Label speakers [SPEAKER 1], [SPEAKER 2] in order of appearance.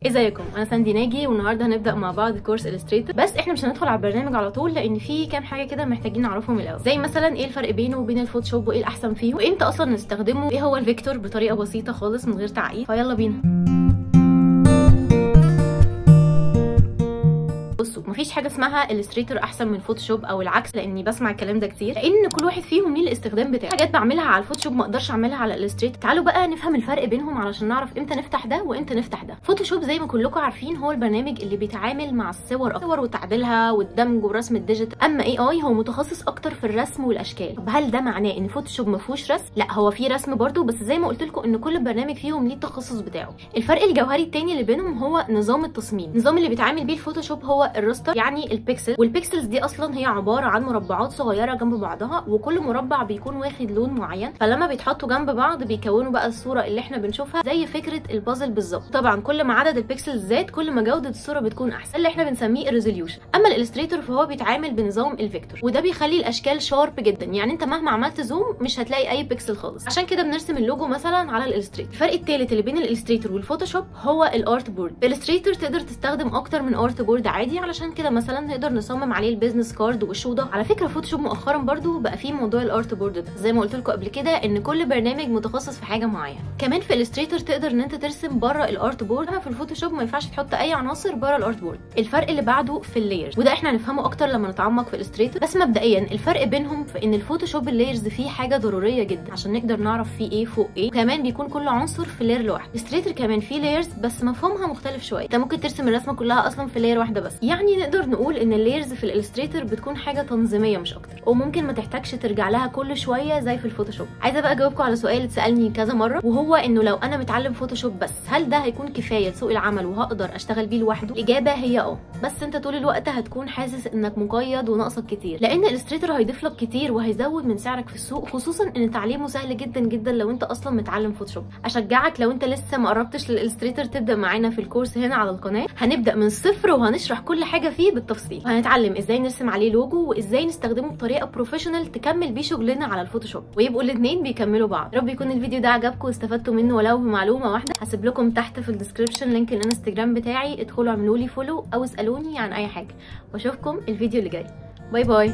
[SPEAKER 1] ازيكم؟ انا ساندي ناجي، والنهارده هنبدا مع بعض كورس الستريتور. بس احنا مش هندخل على البرنامج على طول، لان في كام حاجه كده محتاجين نعرفهم الاول، زي مثلا ايه الفرق بينه وبين الفوتوشوب، وايه الاحسن فيه، وامتى اصلا نستخدمه، ايه هو الفيكتور بطريقه بسيطه خالص من غير تعقيد. فيلا بينا. بصوا، مفيش حاجه اسمها الستريتور احسن من فوتوشوب او العكس، لاني بسمع الكلام ده كتير، لان كل واحد فيهم ليه الاستخدام بتاعه. حاجات بعملها على الفوتوشوب ما اقدرش اعملها على الستريتور. تعالوا بقى نفهم الفرق بينهم علشان نعرف امتى نفتح ده وامتى نفتح ده. فوتوشوب زي ما كلكم عارفين هو البرنامج اللي بيتعامل مع الصور وتعديلها والدمج والرسم الديجيتال. اما اي هو متخصص اكتر في الرسم والاشكال. طب هل ده معناه ان فوتوشوب ما فيهوش رسم؟ لا، هو فيه رسم برده، بس زي ما قلت لكم ان كل برنامج فيهم ليه التخصص بتاعه. الفرق الجوهري التاني اللي بينهم هو نظام التصميم. النظام اللي بيتعامل بيه الفوتوشوب هو الراستر، يعني البيكسل، والبيكسلز دي اصلا هي عباره عن مربعات صغيره جنب بعضها، وكل مربع بيكون واخد لون معين، فلما بيتحطوا جنب بعض بيكونوا بقى الصوره اللي احنا بنشوفها، زي فكره البازل بالظبط. طبعا كل ما عدد البيكسلز زاد كل ما جوده الصوره بتكون احسن، اللي احنا بنسميه الريزوليوشن. اما الالستريتور فهو بيتعامل بنظام الفيكتور، وده بيخلي الاشكال شارب جدا، يعني انت مهما عملت زوم مش هتلاقي اي بيكسل خالص. عشان كده بنرسم اللوجو مثلا على الالستريتور. الفرق الثالث اللي بين الالستريتور والفوتوشوب هو الارت بورد. الالستريتور تقدر تستخدم اكتر من ارت بورد عادي، علشان كده مثلا نقدر نصمم عليه البيزنس كارد والشوضه. على فكره فوتوشوب مؤخرا برضو بقى فيه موضوع الارت بورد ده، زي ما قلت لكم قبل كده ان كل برنامج متخصص في حاجه معينه. كمان في الستريتور تقدر ان انت ترسم بره الارت بورد، اما في الفوتوشوب ما ينفعش تحط اي عناصر بره الارت بورد. الفرق اللي بعده في اللايرز، وده احنا هنفهمه اكتر لما نتعمق في الستريتور. بس مبدئيا الفرق بينهم في ان الفوتوشوب اللايرز فيه حاجه ضروريه جدا عشان نقدر نعرف فيه ايه فوق ايه، وكمان بيكون كل عنصر في لاير لوحده. الستريتور كمان فيه لايرز بس مفهومها مختلف شويه، انت ممكن ترسم الرسمه كلها اصلا في لاير واحده بس. يعني نقدر نقول ان اللايرز في الالستريتور بتكون حاجه تنظيميه مش اكتر، وممكن ما تحتاجش ترجع لها كل شويه زي في الفوتوشوب. عايزه بقى اجاوبكم على سؤال اتسالني كذا مره، وهو انه لو انا متعلم فوتوشوب بس، هل ده هيكون كفايه لسوق العمل وهقدر اشتغل بيه لوحده؟ الاجابه هي بس انت طول الوقت هتكون حاسس انك مقيد وناقصك كتير، لان الالستريتور هيضيف لك كتير وهيزود من سعرك في السوق، خصوصا ان تعليمه سهل جدا جدا لو انت اصلا متعلم فوتوشوب. اشجعك لو انت لسه ما قربتش للالستريتور تبدا معانا في الكورس هنا على القناه. هنبدا من الصفر وهنشرح كل حاجه فيه بالتفصيل، وهنتعلم ازاي نرسم عليه لوجو، وازاي نستخدمه بطريقه بروفيشنال تكمل بيه شغلنا على الفوتوشوب، ويبقوا الاثنين بيكملوا بعض. يا رب يكون الفيديو ده عجبكم واستفدتوا منه ولو بمعلومه واحده. هسيب لكم تحت في الديسكربشن لينك الانستجرام بتاعي، ادخلوا اعملوا لي فولو او اسالوني عن اي حاجه، واشوفكم الفيديو اللي جاي. باي باي.